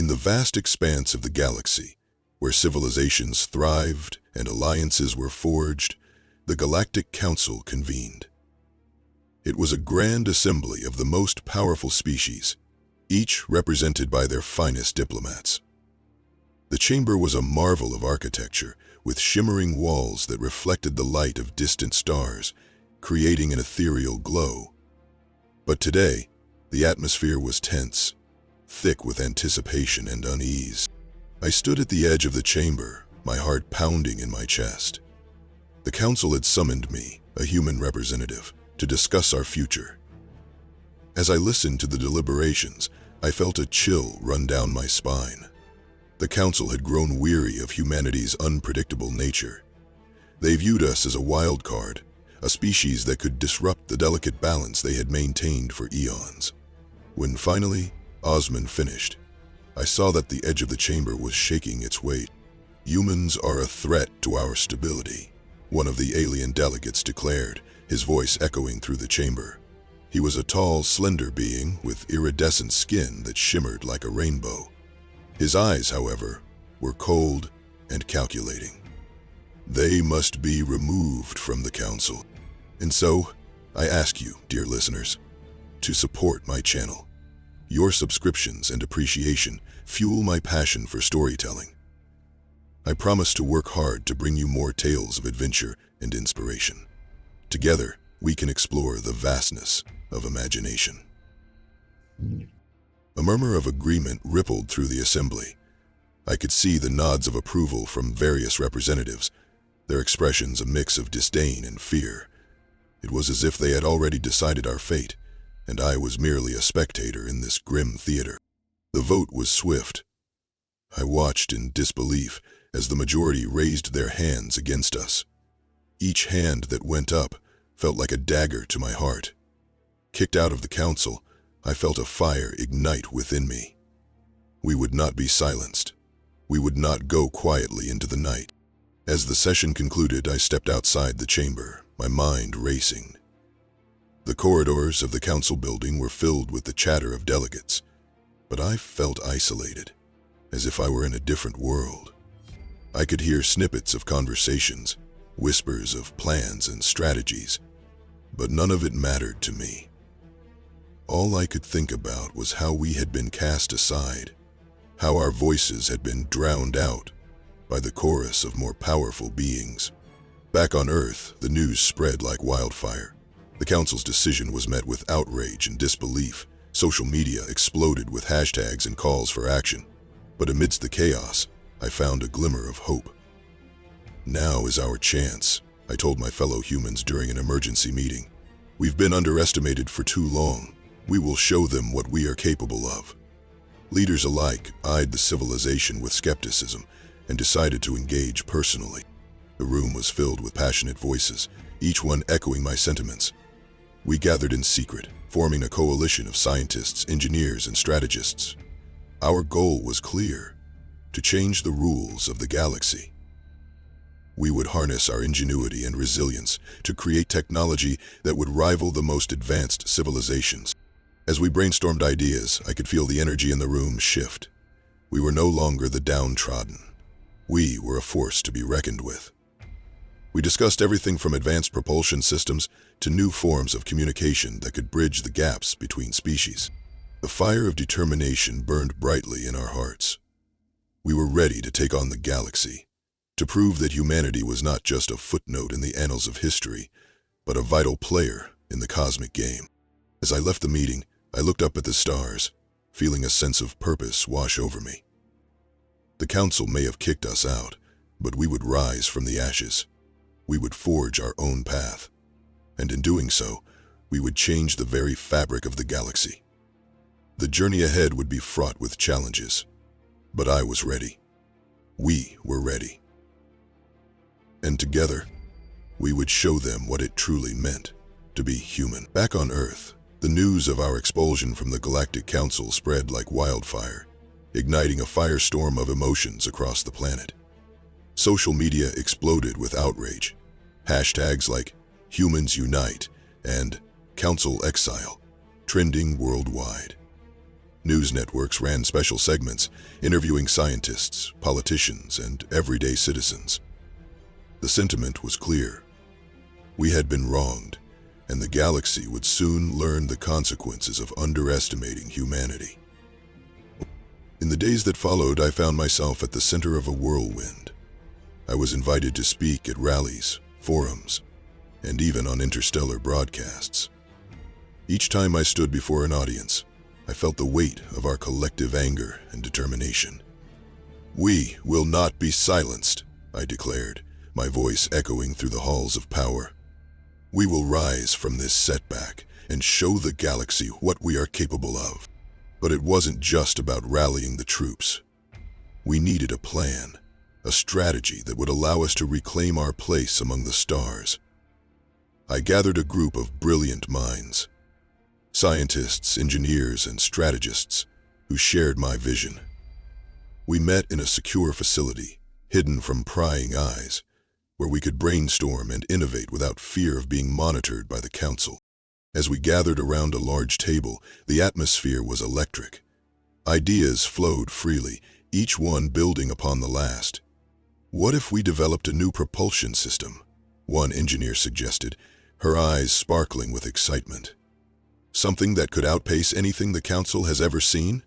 the vast expanse of the galaxy, where civilizations thrived and alliances were forged, the Galactic Council convened. It was a grand assembly of the most powerful species, each represented by their finest diplomats. The chamber was a marvel of architecture, with shimmering walls that reflected the light of distant stars, creating an ethereal glow. But today, the atmosphere was tense, thick with anticipation and unease. I stood at the edge of the chamber, my heart pounding in my chest. The council had summoned me, a human representative, to discuss our future. As I listened to the deliberations, I felt a chill run down my spine. The council had grown weary of humanity's unpredictable nature. They viewed us as a wild card, a species that could disrupt the delicate balance they had maintained for eons. When finally, Osman finished, I saw that the edge of the chamber was shaking its weight. "Humans are a threat to our stability," one of the alien delegates declared, his voice echoing through the chamber. He was a tall, slender being with iridescent skin that shimmered like a rainbow. His eyes, however, were cold and calculating. "They must be removed from the council. And so, I ask you, dear listeners, to support my channel. Your subscriptions and appreciation fuel my passion for storytelling. I promise to work hard to bring you more tales of adventure and inspiration. Together, we can explore the vastness of imagination." A murmur of agreement rippled through the assembly. I could see the nods of approval from various representatives, their expressions a mix of disdain and fear. It was as if they had already decided our fate, and I was merely a spectator in this grim theater. The vote was swift. I watched in disbelief as the majority raised their hands against us. Each hand that went up felt like a dagger to my heart. Kicked out of the council, I felt a fire ignite within me. We would not be silenced. We would not go quietly into the night. As the session concluded, I stepped outside the chamber, my mind racing. The corridors of the council building were filled with the chatter of delegates, but I felt isolated, as if I were in a different world. I could hear snippets of conversations, whispers of plans and strategies, but none of it mattered to me. All I could think about was how we had been cast aside, how our voices had been drowned out by the chorus of more powerful beings. Back on Earth, the news spread like wildfire. The council's decision was met with outrage and disbelief. Social media exploded with hashtags and calls for action. But amidst the chaos, I found a glimmer of hope. "Now is our chance," I told my fellow humans during an emergency meeting. "We've been underestimated for too long. We will show them what we are capable of." Leaders alike eyed the civilization with skepticism and decided to engage personally. The room was filled with passionate voices, each one echoing my sentiments. We gathered in secret, forming a coalition of scientists, engineers, and strategists. Our goal was clear: to change the rules of the galaxy. We would harness our ingenuity and resilience to create technology that would rival the most advanced civilizations. As we brainstormed ideas, I could feel the energy in the room shift. We were no longer the downtrodden. We were a force to be reckoned with. We discussed everything from advanced propulsion systems to new forms of communication that could bridge the gaps between species. The fire of determination burned brightly in our hearts. We were ready to take on the galaxy, to prove that humanity was not just a footnote in the annals of history, but a vital player in the cosmic game. As I left the meeting, I looked up at the stars, feeling a sense of purpose wash over me. The council may have kicked us out, but we would rise from the ashes. We would forge our own path, and in doing so, we would change the very fabric of the galaxy. The journey ahead would be fraught with challenges, but I was ready. We were ready. And together, we would show them what it truly meant to be human. Back on Earth, the news of our expulsion from the Galactic Council spread like wildfire, igniting a firestorm of emotions across the planet. Social media exploded with outrage. Hashtags like Humans Unite and Council Exile trending worldwide. News networks ran special segments, interviewing scientists, politicians, and everyday citizens. The sentiment was clear. We had been wronged, and the galaxy would soon learn the consequences of underestimating humanity. In the days that followed, I found myself at the center of a whirlwind. I was invited to speak at rallies, forums, and even on interstellar broadcasts. Each time I stood before an audience, I felt the weight of our collective anger and determination. "We will not be silenced," I declared, my voice echoing through the halls of power. "We will rise from this setback and show the galaxy what we are capable of." But it wasn't just about rallying the troops. We needed a plan, a strategy that would allow us to reclaim our place among the stars. I gathered a group of brilliant minds, scientists, engineers, and strategists who shared my vision. We met in a secure facility, hidden from prying eyes, where we could brainstorm and innovate without fear of being monitored by the Council. As we gathered around a large table, the atmosphere was electric. Ideas flowed freely, each one building upon the last. "What if we developed a new propulsion system?" one engineer suggested, her eyes sparkling with excitement. "Something that could outpace anything the Council has ever seen?"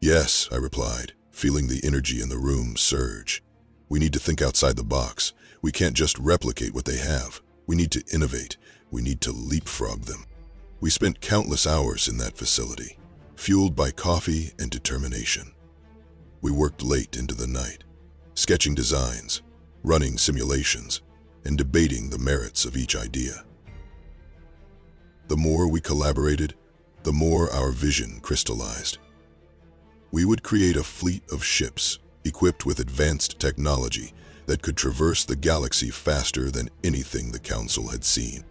"Yes," I replied, feeling the energy in the room surge. "We need to think outside the box. We can't just replicate what they have. We need to innovate. We need to leapfrog them." We spent countless hours in that facility, fueled by coffee and determination. We worked late into the night, sketching designs, running simulations, and debating the merits of each idea. The more we collaborated, the more our vision crystallized. We would create a fleet of ships equipped with advanced technology that could traverse the galaxy faster than anything the Council had seen.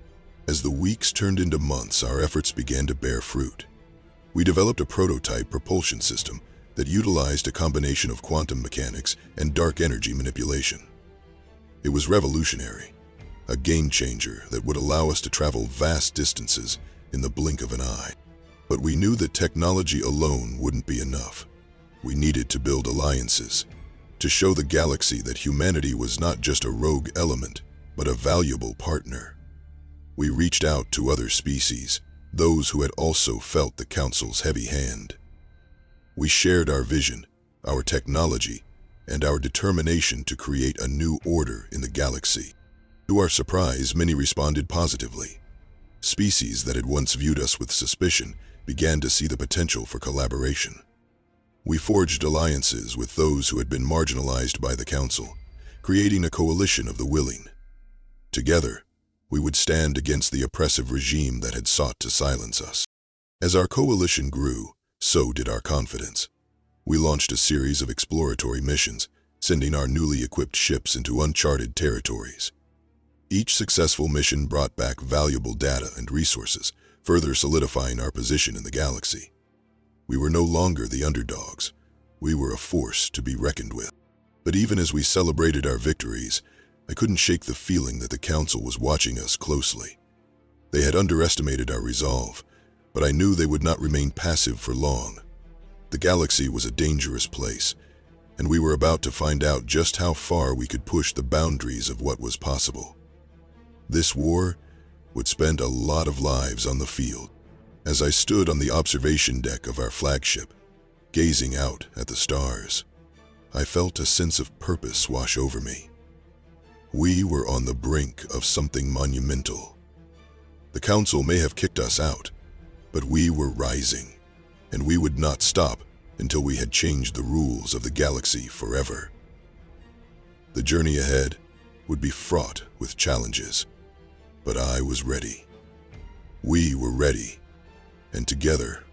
As the weeks turned into months, our efforts began to bear fruit. We developed a prototype propulsion system that utilized a combination of quantum mechanics and dark energy manipulation. It was revolutionary, a game-changer that would allow us to travel vast distances in the blink of an eye. But we knew that technology alone wouldn't be enough. We needed to build alliances, to show the galaxy that humanity was not just a rogue element, but a valuable partner. We reached out to other species, those who had also felt the Council's heavy hand. We shared our vision, our technology, and our determination to create a new order in the galaxy. To our surprise, many responded positively. Species that had once viewed us with suspicion began to see the potential for collaboration. We forged alliances with those who had been marginalized by the Council, creating a coalition of the willing. Together, we would stand against the oppressive regime that had sought to silence us. As our coalition grew, so did our confidence. We launched a series of exploratory missions, sending our newly equipped ships into uncharted territories. Each successful mission brought back valuable data and resources, further solidifying our position in the galaxy. We were no longer the underdogs. We were a force to be reckoned with. But even as we celebrated our victories, I couldn't shake the feeling that the Council was watching us closely. They had underestimated our resolve, but I knew they would not remain passive for long. The galaxy was a dangerous place, and we were about to find out just how far we could push the boundaries of what was possible. This war would spend a lot of lives on the field. As I stood on the observation deck of our flagship, gazing out at the stars, I felt a sense of purpose wash over me. We were on the brink of something monumental. The Council may have kicked us out, but we were rising, and we would not stop until we had changed the rules of the galaxy forever. The journey ahead would be fraught with challenges, but I was ready. We were ready, and together,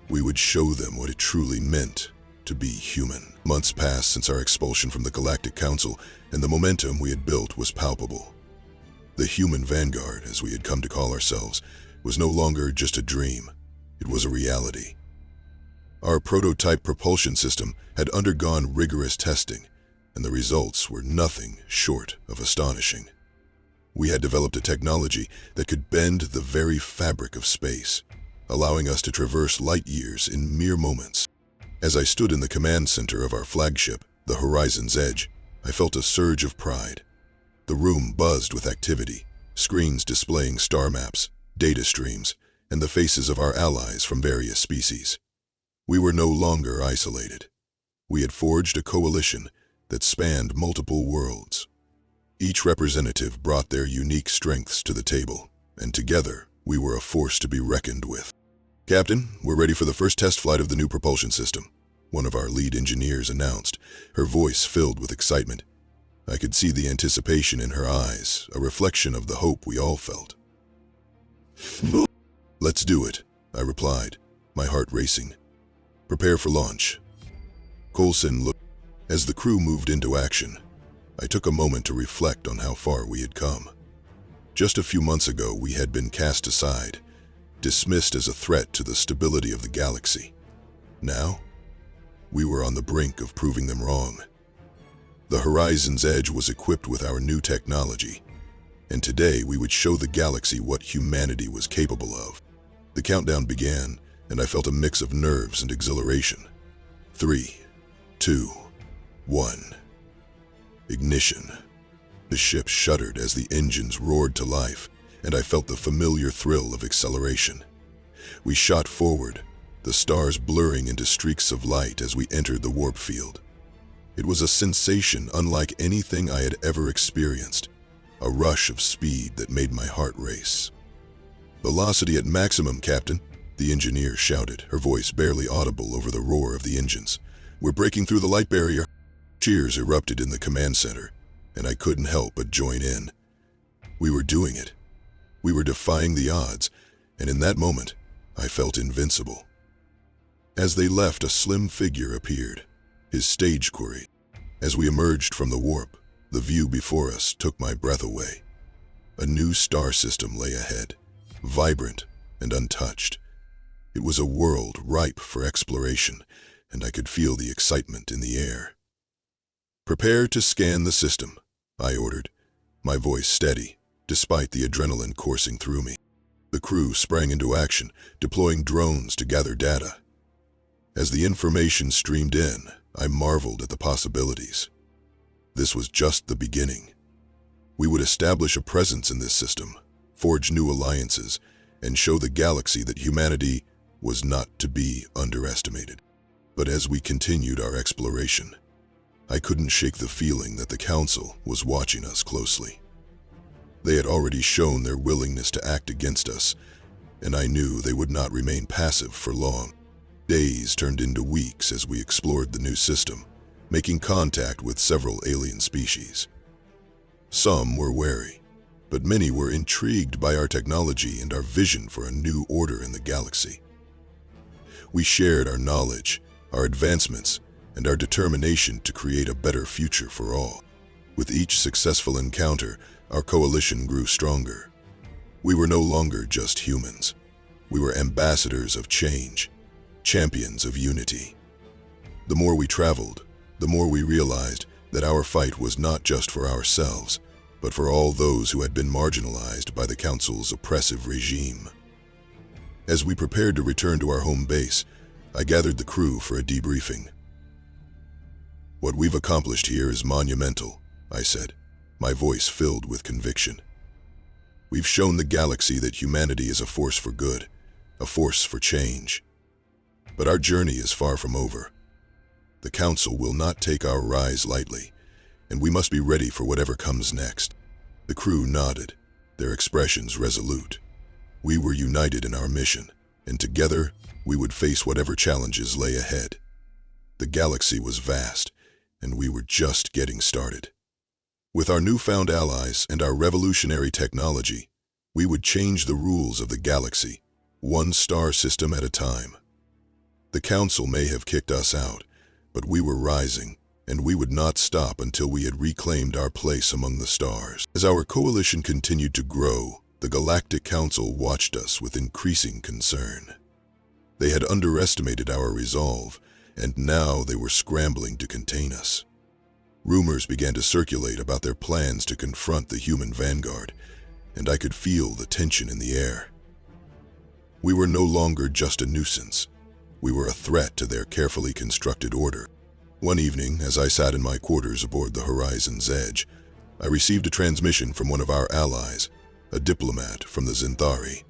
we would show them what it truly meant to be human. Months passed since our expulsion from the Galactic Council, and the momentum we had built was palpable. The human vanguard, as we had come to call ourselves, was no longer just a dream. It was a reality. Our prototype propulsion system had undergone rigorous testing, and the results were nothing short of astonishing. We had developed a technology that could bend the very fabric of space, allowing us to traverse light years in mere moments. As I stood in the command center of our flagship, the Horizon's Edge, I felt a surge of pride. The room buzzed with activity, screens displaying star maps, data streams, and the faces of our allies from various species. We were no longer isolated. We had forged a coalition that spanned multiple worlds. Each representative brought their unique strengths to the table, and together we were a force to be reckoned with. "Captain, we're ready for the first test flight of the new propulsion system," one of our lead engineers announced, her voice filled with excitement. I could see the anticipation in her eyes, a reflection of the hope we all felt. "Let's do it," I replied, my heart racing. "Prepare for launch." Coulson looked. As the crew moved into action, I took a moment to reflect on how far we had come. Just a few months ago, we had been cast aside, dismissed as a threat to the stability of the galaxy. Now, we were on the brink of proving them wrong. The Horizon's Edge was equipped with our new technology, and today we would show the galaxy what humanity was capable of. The countdown began, and I felt a mix of nerves and exhilaration. 3, 2, 1. Ignition. The ship shuddered as the engines roared to life, and I felt the familiar thrill of acceleration. We shot forward, the stars blurring into streaks of light as we entered the warp field. It was a sensation unlike anything I had ever experienced, a rush of speed that made my heart race. "Velocity at maximum, Captain," the engineer shouted, her voice barely audible over the roar of the engines. "We're breaking through the light barrier." Cheers erupted in the command center, and I couldn't help but join in. We were doing it. We were defying the odds, and in that moment, I felt invincible. As they left, a slim figure appeared, his stage quarry. As we emerged from the warp, the view before us took my breath away. A new star system lay ahead, vibrant and untouched. It was a world ripe for exploration, and I could feel the excitement in the air. "Prepare to scan the system," I ordered, my voice steady, despite the adrenaline coursing through me. The crew sprang into action, deploying drones to gather data. As the information streamed in, I marveled at the possibilities. This was just the beginning. We would establish a presence in this system, forge new alliances, and show the galaxy that humanity was not to be underestimated. But as we continued our exploration, I couldn't shake the feeling that the Council was watching us closely. They had already shown their willingness to act against us, and I knew they would not remain passive for long. Days turned into weeks as we explored the new system, making contact with several alien species. Some were wary, but many were intrigued by our technology and our vision for a new order in the galaxy. We shared our knowledge, our advancements, and our determination to create a better future for all. With each successful encounter, our coalition grew stronger. We were no longer just humans. We were ambassadors of change, champions of unity. The more we traveled, the more we realized that our fight was not just for ourselves, but for all those who had been marginalized by the Council's oppressive regime. As we prepared to return to our home base, I gathered the crew for a debriefing. "What we've accomplished here is monumental," I said, my voice filled with conviction. "We've shown the galaxy that humanity is a force for good, a force for change. But our journey is far from over. The Council will not take our rise lightly, and we must be ready for whatever comes next." The crew nodded, their expressions resolute. We were united in our mission, and together we would face whatever challenges lay ahead. The galaxy was vast, and we were just getting started. With our newfound allies and our revolutionary technology, we would change the rules of the galaxy, one star system at a time. The Council may have kicked us out, but we were rising, and we would not stop until we had reclaimed our place among the stars. As our coalition continued to grow, the Galactic Council watched us with increasing concern. They had underestimated our resolve, and now they were scrambling to contain us. Rumors began to circulate about their plans to confront the human vanguard, and I could feel the tension in the air. We were no longer just a nuisance. We were a threat to their carefully constructed order. One evening, as I sat in my quarters aboard the Horizon's Edge, I received a transmission from one of our allies, a diplomat from the Zinthari,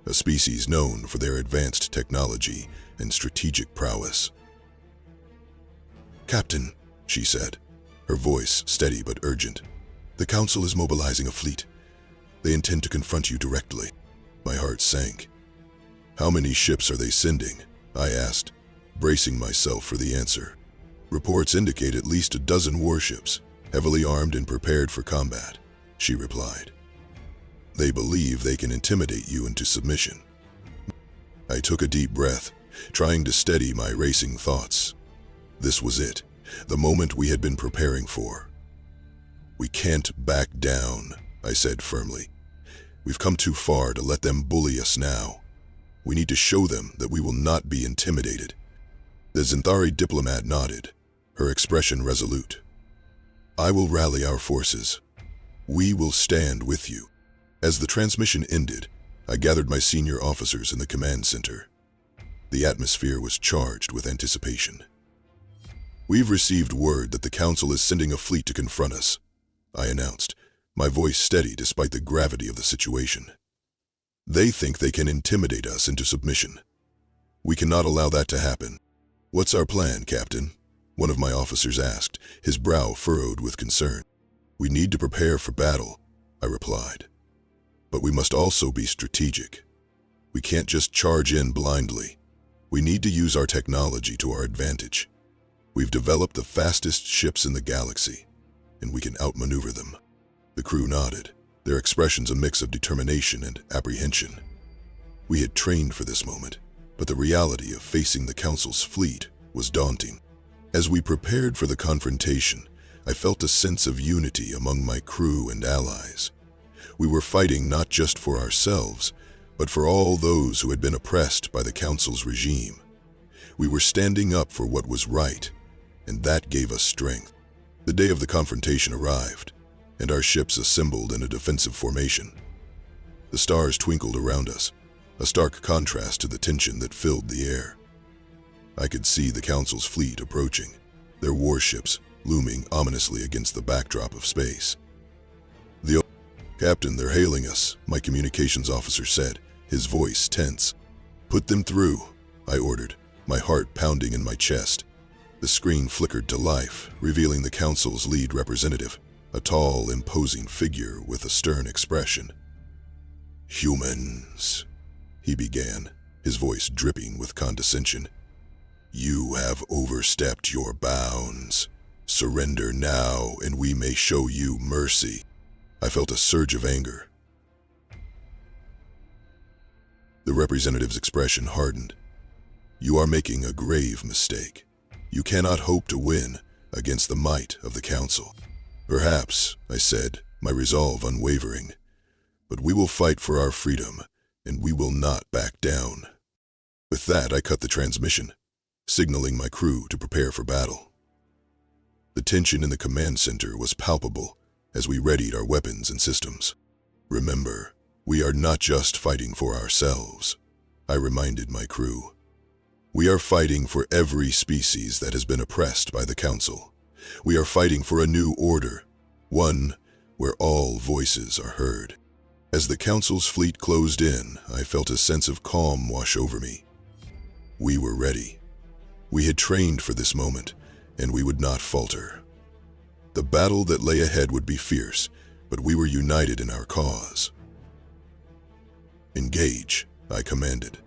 a species known for their advanced technology and strategic prowess. "Captain," she said, her voice steady but urgent, "the Council is mobilizing a fleet. They intend to confront you directly." My heart sank. "How many ships are they sending?" I asked, bracing myself for the answer. "Reports indicate at least a dozen warships, heavily armed and prepared for combat," she replied. "They believe they can intimidate you into submission." I took a deep breath, trying to steady my racing thoughts. This was it, the moment we had been preparing for. "We can't back down," I said firmly. "We've come too far to let them bully us now. We need to show them that we will not be intimidated." The Zinthari diplomat nodded, her expression resolute. "I will rally our forces. We will stand with you." As the transmission ended, I gathered my senior officers in the command center. The atmosphere was charged with anticipation. "We've received word that the Council is sending a fleet to confront us," I announced, my voice steady despite the gravity of the situation. "They think they can intimidate us into submission. We cannot allow that to happen." "What's our plan, Captain?" one of my officers asked, his brow furrowed with concern. "We need to prepare for battle," I replied. "But we must also be strategic. We can't just charge in blindly. We need to use our technology to our advantage. We've developed the fastest ships in the galaxy, and we can outmaneuver them." The crew nodded, their expressions a mix of determination and apprehension. We had trained for this moment, but the reality of facing the Council's fleet was daunting. As we prepared for the confrontation, I felt a sense of unity among my crew and allies. We were fighting not just for ourselves, but for all those who had been oppressed by the Council's regime. We were standing up for what was right, and that gave us strength. The day of the confrontation arrived, and our ships assembled in a defensive formation. The stars twinkled around us, a stark contrast to the tension that filled the air. I could see the Council's fleet approaching, their warships looming ominously against the backdrop of space. "Captain, they're hailing us," my communications officer said, his voice tense. "Put them through," I ordered, my heart pounding in my chest. The screen flickered to life, revealing the Council's lead representative, a tall, imposing figure with a stern expression. "Humans," he began, his voice dripping with condescension. "You have overstepped your bounds. Surrender now, and we may show you mercy." I felt a surge of anger. The representative's expression hardened. "You are making a grave mistake. You cannot hope to win against the might of the Council." "Perhaps," I said, my resolve unwavering, "but we will fight for our freedom, and we will not back down." With that, I cut the transmission, signaling my crew to prepare for battle. The tension in the command center was palpable as we readied our weapons and systems. "Remember, we are not just fighting for ourselves," I reminded my crew. "We are fighting for every species that has been oppressed by the Council. We are fighting for a new order, one where all voices are heard." As the Council's fleet closed in, I felt a sense of calm wash over me. We were ready. We had trained for this moment, and we would not falter. The battle that lay ahead would be fierce, but we were united in our cause. "Engage," I commanded,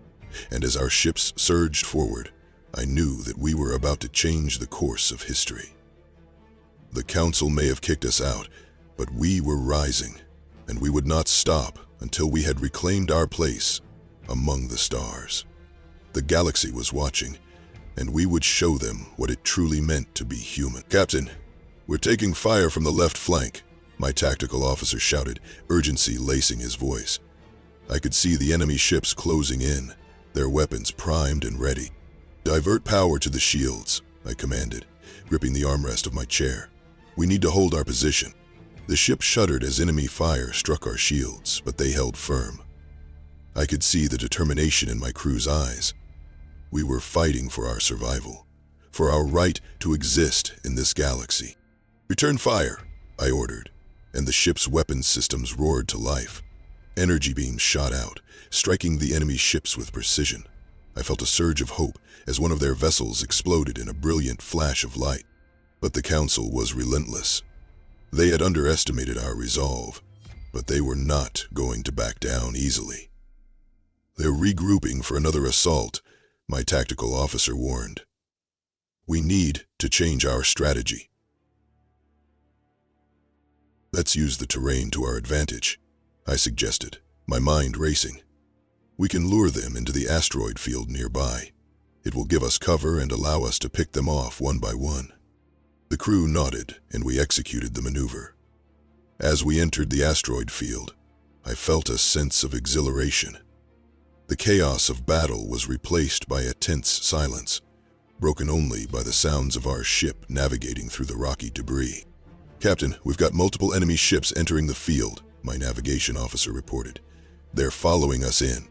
and as our ships surged forward, I knew that we were about to change the course of history. The Council may have kicked us out, but we were rising, and we would not stop until we had reclaimed our place among the stars. The galaxy was watching, and we would show them what it truly meant to be human. "Captain, we're taking fire from the left flank," my tactical officer shouted, urgency lacing his voice. I could see the enemy ships closing in, their weapons primed and ready. "Divert power to the shields," I commanded, gripping the armrest of my chair. "We need to hold our position." The ship shuddered as enemy fire struck our shields, but they held firm. I could see the determination in my crew's eyes. We were fighting for our survival, for our right to exist in this galaxy. "Return fire," I ordered, and the ship's weapons systems roared to life. Energy beams shot out, striking the enemy ships with precision. I felt a surge of hope as one of their vessels exploded in a brilliant flash of light. But the Council was relentless. They had underestimated our resolve, but they were not going to back down easily. "They're regrouping for another assault," my tactical officer warned. "We need to change our strategy. Let's use the terrain to our advantage," I suggested, my mind racing. "We can lure them into the asteroid field nearby. It will give us cover and allow us to pick them off one by one." The crew nodded, and we executed the maneuver. As we entered the asteroid field, I felt a sense of exhilaration. The chaos of battle was replaced by a tense silence, broken only by the sounds of our ship navigating through the rocky debris. "Captain, we've got multiple enemy ships entering the field," my navigation officer reported. "They're following us in."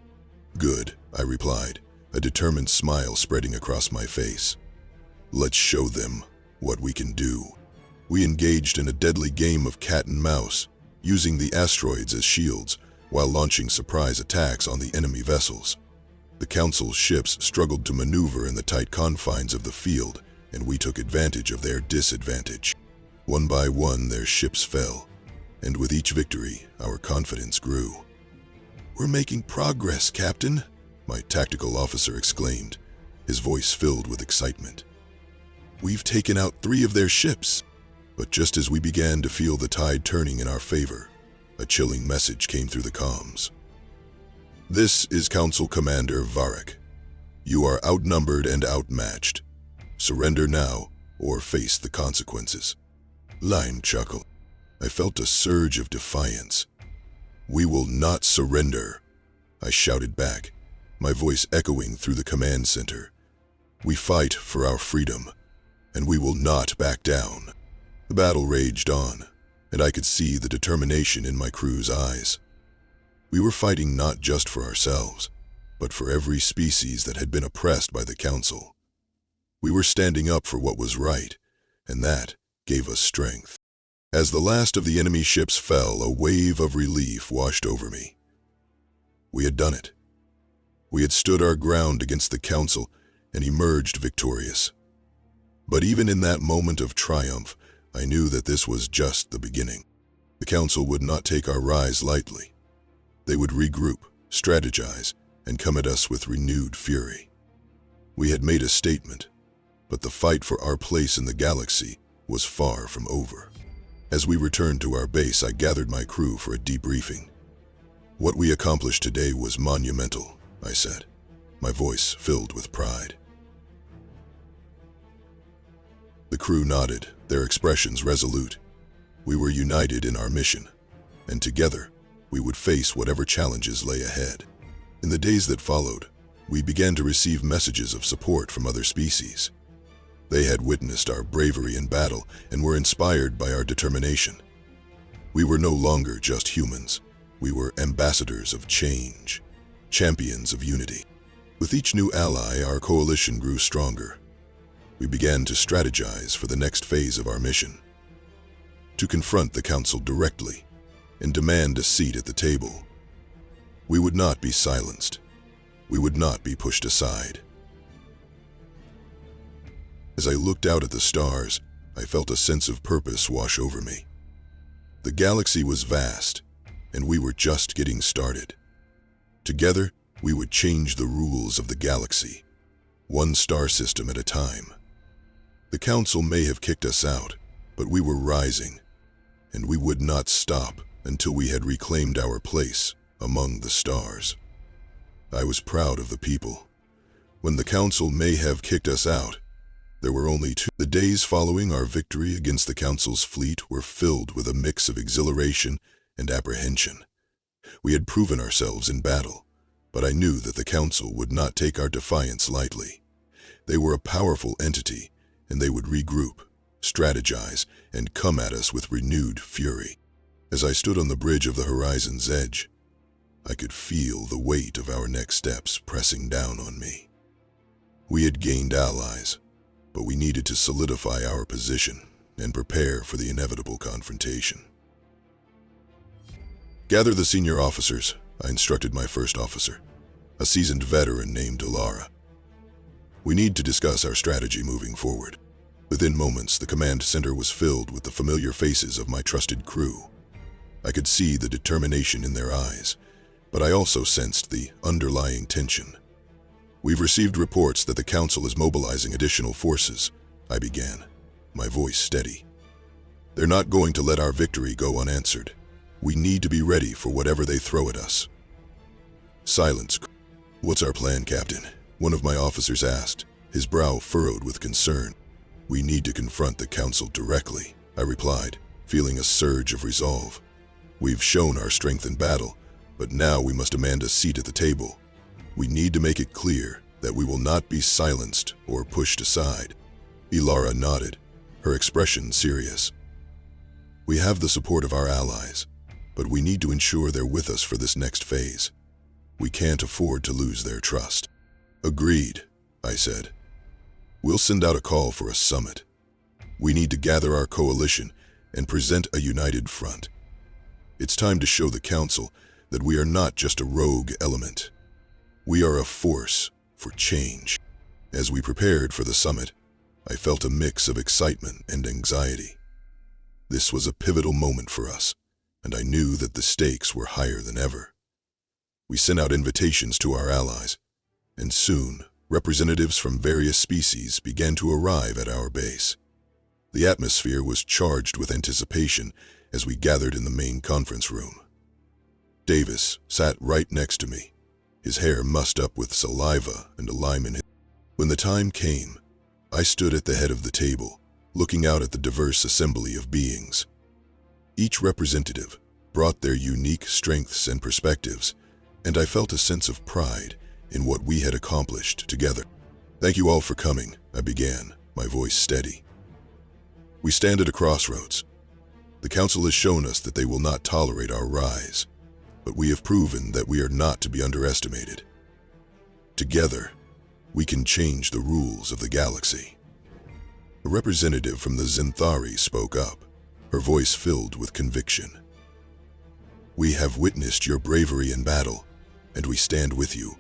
"Good," I replied, a determined smile spreading across my face. "Let's show them what we can do." We engaged in a deadly game of cat and mouse, using the asteroids as shields while launching surprise attacks on the enemy vessels. The Council's ships struggled to maneuver in the tight confines of the field, and we took advantage of their disadvantage. One by one, their ships fell, and with each victory, our confidence grew. "We're making progress, Captain," my tactical officer exclaimed, his voice filled with excitement. "We've taken out 3 of their ships." But just as we began to feel the tide turning in our favor, a chilling message came through the comms. "This is Council Commander Varric. You are outnumbered and outmatched. Surrender now or face the consequences." Line chuckled. I felt a surge of defiance. "We will not surrender," I shouted back, my voice echoing through the command center. "We fight for our freedom, and we will not back down." The battle raged on, and I could see the determination in my crew's eyes. We were fighting not just for ourselves, but for every species that had been oppressed by the Council. We were standing up for what was right, and that gave us strength. As the last of the enemy ships fell, a wave of relief washed over me. We had done it. We had stood our ground against the Council and emerged victorious. But even in that moment of triumph, I knew that this was just the beginning. The Council would not take our rise lightly. They would regroup, strategize, and come at us with renewed fury. We had made a statement, but the fight for our place in the galaxy was far from over. As we returned to our base, I gathered my crew for a debriefing. "What we accomplished today was monumental," I said, my voice filled with pride. The crew nodded, their expressions resolute. We were united in our mission, and together we would face whatever challenges lay ahead. In the days that followed, we began to receive messages of support from other species. They had witnessed our bravery in battle and were inspired by our determination. We were no longer just humans. We were ambassadors of change, champions of unity. With each new ally, our coalition grew stronger. We began to strategize for the next phase of our mission, to confront the Council directly and demand a seat at the table. We would not be silenced. We would not be pushed aside. As I looked out at the stars, I felt a sense of purpose wash over me. The galaxy was vast, and we were just getting started. Together, we would change the rules of the galaxy, one star system at a time. The Council may have kicked us out, but we were rising, and we would not stop until we had reclaimed our place among the stars. I was proud of the people. When the Council may have kicked us out, there were only 2. The days following our victory against the Council's fleet were filled with a mix of exhilaration and apprehension. We had proven ourselves in battle, but I knew that the Council would not take our defiance lightly. They were a powerful entity, and they would regroup, strategize, and come at us with renewed fury. As I stood on the bridge of the horizon's edge, I could feel the weight of our next steps pressing down on me. We had gained allies, but we needed to solidify our position and prepare for the inevitable confrontation. "Gather the senior officers," I instructed my first officer, a seasoned veteran named Delara. "We need to discuss our strategy moving forward." Within moments, the command center was filled with the familiar faces of my trusted crew. I could see the determination in their eyes, but I also sensed the underlying tension. "We've received reports that the Council is mobilizing additional forces," I began, my voice steady. "They're not going to let our victory go unanswered. We need to be ready for whatever they throw at us." Silence. "What's our plan, Captain?" one of my officers asked, his brow furrowed with concern. "We need to confront the Council directly," I replied, feeling a surge of resolve. "We've shown our strength in battle, but now we must demand a seat at the table. We need to make it clear that we will not be silenced or pushed aside." Delara nodded, her expression serious. "We have the support of our allies, but we need to ensure they're with us for this next phase. We can't afford to lose their trust." "Agreed," I said. "We'll send out a call for a summit. We need to gather our coalition and present a united front. It's time to show the Council that we are not just a rogue element. We are a force for change." As we prepared for the summit, I felt a mix of excitement and anxiety. This was a pivotal moment for us, and I knew that the stakes were higher than ever. We sent out invitations to our allies, and soon representatives from various species began to arrive at our base. The atmosphere was charged with anticipation as we gathered in the main conference room. Davis sat right next to me, his hair mussed up with saliva and a lime in it. When the time came, I stood at the head of the table, looking out at the diverse assembly of beings. Each representative brought their unique strengths and perspectives, and I felt a sense of pride in what we had accomplished together. "Thank you all for coming," I began, my voice steady. "We stand at a crossroads. The Council has shown us that they will not tolerate our rise, but we have proven that we are not to be underestimated. Together, we can change the rules of the galaxy." A representative from the Zinthari spoke up, her voice filled with conviction. "We have witnessed your bravery in battle, and we stand with you.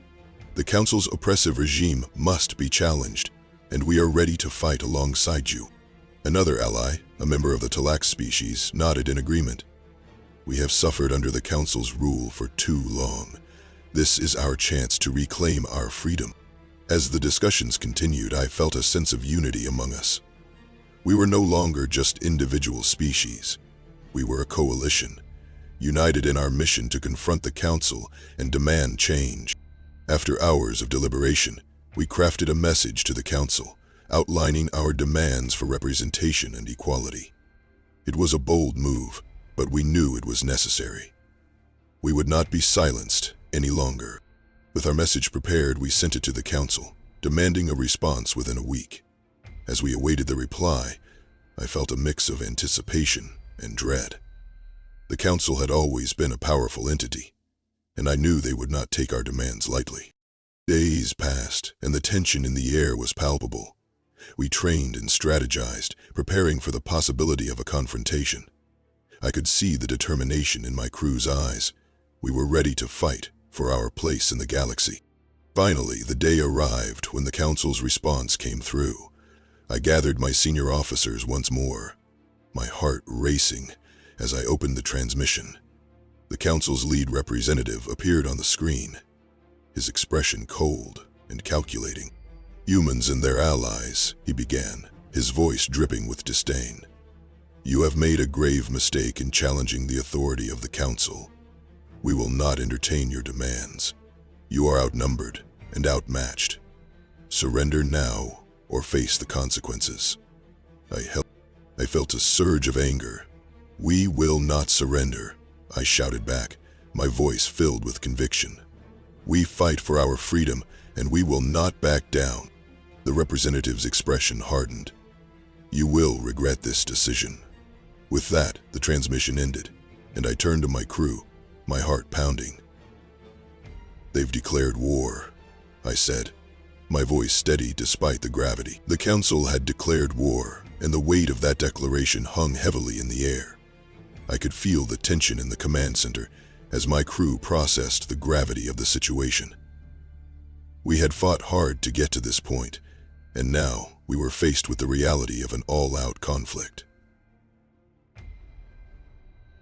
The Council's oppressive regime must be challenged, and we are ready to fight alongside you." Another ally, a member of the Talax species, nodded in agreement. "We have suffered under the Council's rule for too long. This is our chance to reclaim our freedom." As the discussions continued, I felt a sense of unity among us. We were no longer just individual species. We were a coalition, united in our mission to confront the Council and demand change. After hours of deliberation, we crafted a message to the Council, outlining our demands for representation and equality. It was a bold move, but we knew it was necessary. We would not be silenced any longer. With our message prepared, we sent it to the Council, demanding a response within a week. As we awaited the reply, I felt a mix of anticipation and dread. The Council had always been a powerful entity, and I knew they would not take our demands lightly. Days passed, and the tension in the air was palpable. We trained and strategized, preparing for the possibility of a confrontation. I could see the determination in my crew's eyes. We were ready to fight for our place in the galaxy. Finally, the day arrived when the Council's response came through. I gathered my senior officers once more, my heart racing as I opened the transmission. The Council's lead representative appeared on the screen, his expression cold and calculating. "Humans and their allies," he began, his voice dripping with disdain. "You have made a grave mistake in challenging the authority of the Council. We will not entertain your demands. You are outnumbered and outmatched. Surrender now or face the consequences." I felt a surge of anger. "We will not surrender," I shouted back, my voice filled with conviction. "We fight for our freedom, and we will not back down." The representative's expression hardened. "You will regret this decision." With that, the transmission ended, and I turned to my crew, my heart pounding. "They've declared war," I said, my voice steady despite the gravity. The council had declared war, and the weight of that declaration hung heavily in the air. I could feel the tension in the command center as my crew processed the gravity of the situation. We had fought hard to get to this point, and now we were faced with the reality of an all-out conflict.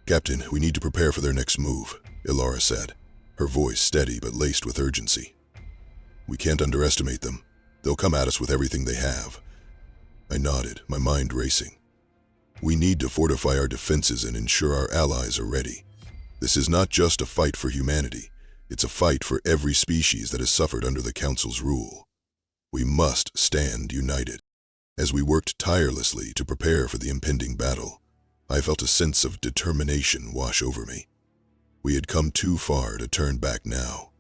"Captain, we need to prepare for their next move," Ilara said, her voice steady but laced with urgency. "We can't underestimate them. They'll come at us with everything they have." I nodded, my mind racing. "We need to fortify our defenses and ensure our allies are ready. This is not just a fight for humanity. It's a fight for every species that has suffered under the Council's rule. We must stand united." As we worked tirelessly to prepare for the impending battle, I felt a sense of determination wash over me. We had come too far to turn back now.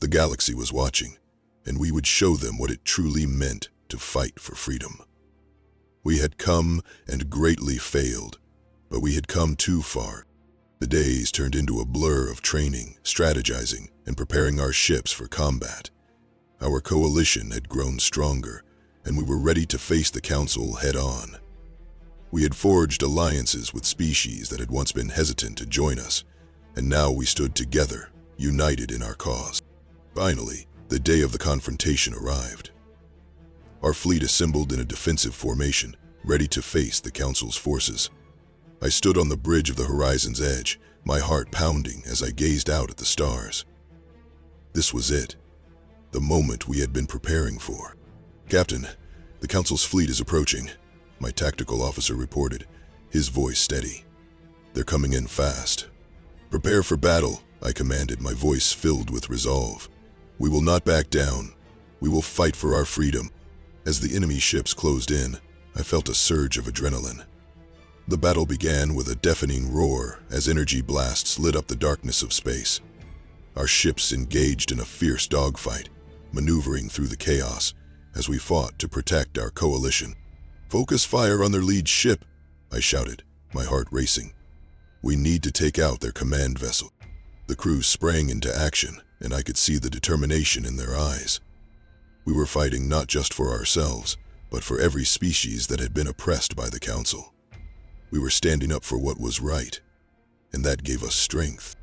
The galaxy was watching, and we would show them what it truly meant to fight for freedom. We had come and greatly failed, but we had come too far. The days turned into a blur of training, strategizing, and preparing our ships for combat. Our coalition had grown stronger, and we were ready to face the Council head-on. We had forged alliances with species that had once been hesitant to join us, and now we stood together, united in our cause. Finally, the day of the confrontation arrived. Our fleet assembled in a defensive formation, ready to face the Council's forces. I stood on the bridge of the horizon's edge, my heart pounding as I gazed out at the stars. This was it, the moment we had been preparing for. "Captain, the Council's fleet is approaching," my tactical officer reported, his voice steady. "They're coming in fast." "Prepare for battle," I commanded, my voice filled with resolve. "We will not back down. We will fight for our freedom." As the enemy ships closed in, I felt a surge of adrenaline. The battle began with a deafening roar as energy blasts lit up the darkness of space. Our ships engaged in a fierce dogfight, maneuvering through the chaos as we fought to protect our coalition. "Focus fire on their lead ship," I shouted, my heart racing. "We need to take out their command vessel." The crew sprang into action, and I could see the determination in their eyes. We were fighting not just for ourselves, but for every species that had been oppressed by the Council. We were standing up for what was right, and that gave us strength.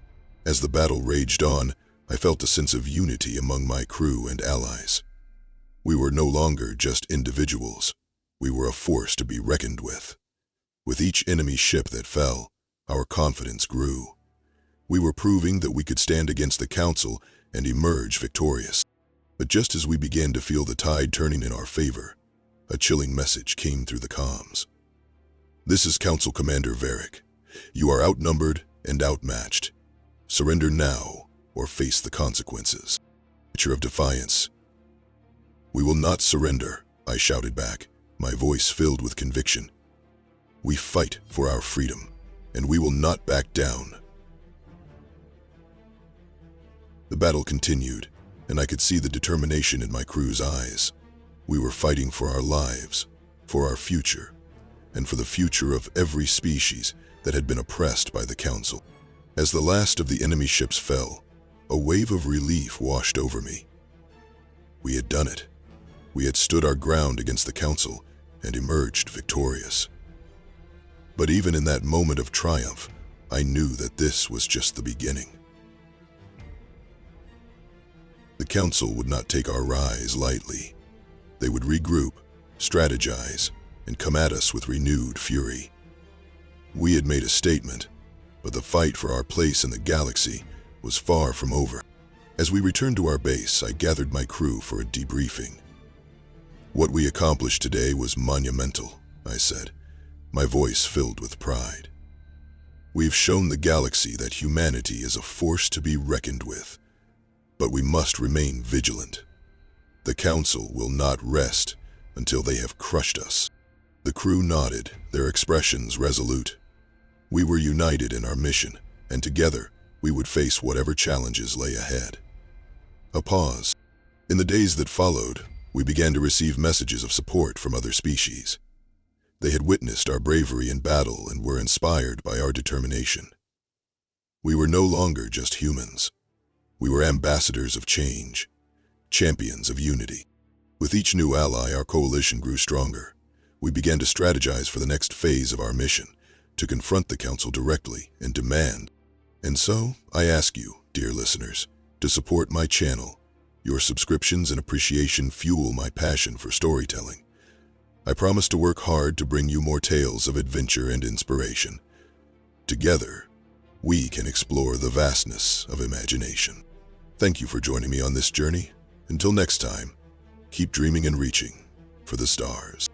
As the battle raged on, I felt a sense of unity among my crew and allies. We were no longer just individuals. We were a force to be reckoned with. With each enemy ship that fell, our confidence grew. We were proving that we could stand against the Council and emerge victorious. But just as we began to feel the tide turning in our favor, a chilling message came through the comms. "This is Council Commander Varric. You are outnumbered and outmatched. Surrender now or face the consequences." Picture of defiance. "We will not surrender," I shouted back, my voice filled with conviction. "We fight for our freedom, and we will not back down." The battle continued, and I could see the determination in my crew's eyes. We were fighting for our lives, for our future, and for the future of every species that had been oppressed by the Council. As the last of the enemy ships fell, a wave of relief washed over me. We had done it. We had stood our ground against the Council and emerged victorious. But even in that moment of triumph, I knew that this was just the beginning. The Council would not take our rise lightly. They would regroup, strategize, and come at us with renewed fury. We had made a statement, but the fight for our place in the galaxy was far from over. As we returned to our base, I gathered my crew for a debriefing. "What we accomplished today was monumental," I said, my voice filled with pride. "We've shown the galaxy that humanity is a force to be reckoned with, but we must remain vigilant. The Council will not rest until they have crushed us." The crew nodded, their expressions resolute. We were united in our mission, and together we would face whatever challenges lay ahead. A pause. In the days that followed, we began to receive messages of support from other species. They had witnessed our bravery in battle and were inspired by our determination. We were no longer just humans. We were ambassadors of change, champions of unity. With each new ally, our coalition grew stronger. We began to strategize for the next phase of our mission, to confront the Council directly and demand. And so, I ask you, dear listeners, to support my channel. Your subscriptions and appreciation fuel my passion for storytelling. I promise to work hard to bring you more tales of adventure and inspiration. Together, we can explore the vastness of imagination. Thank you for joining me on this journey. Until next time, keep dreaming and reaching for the stars.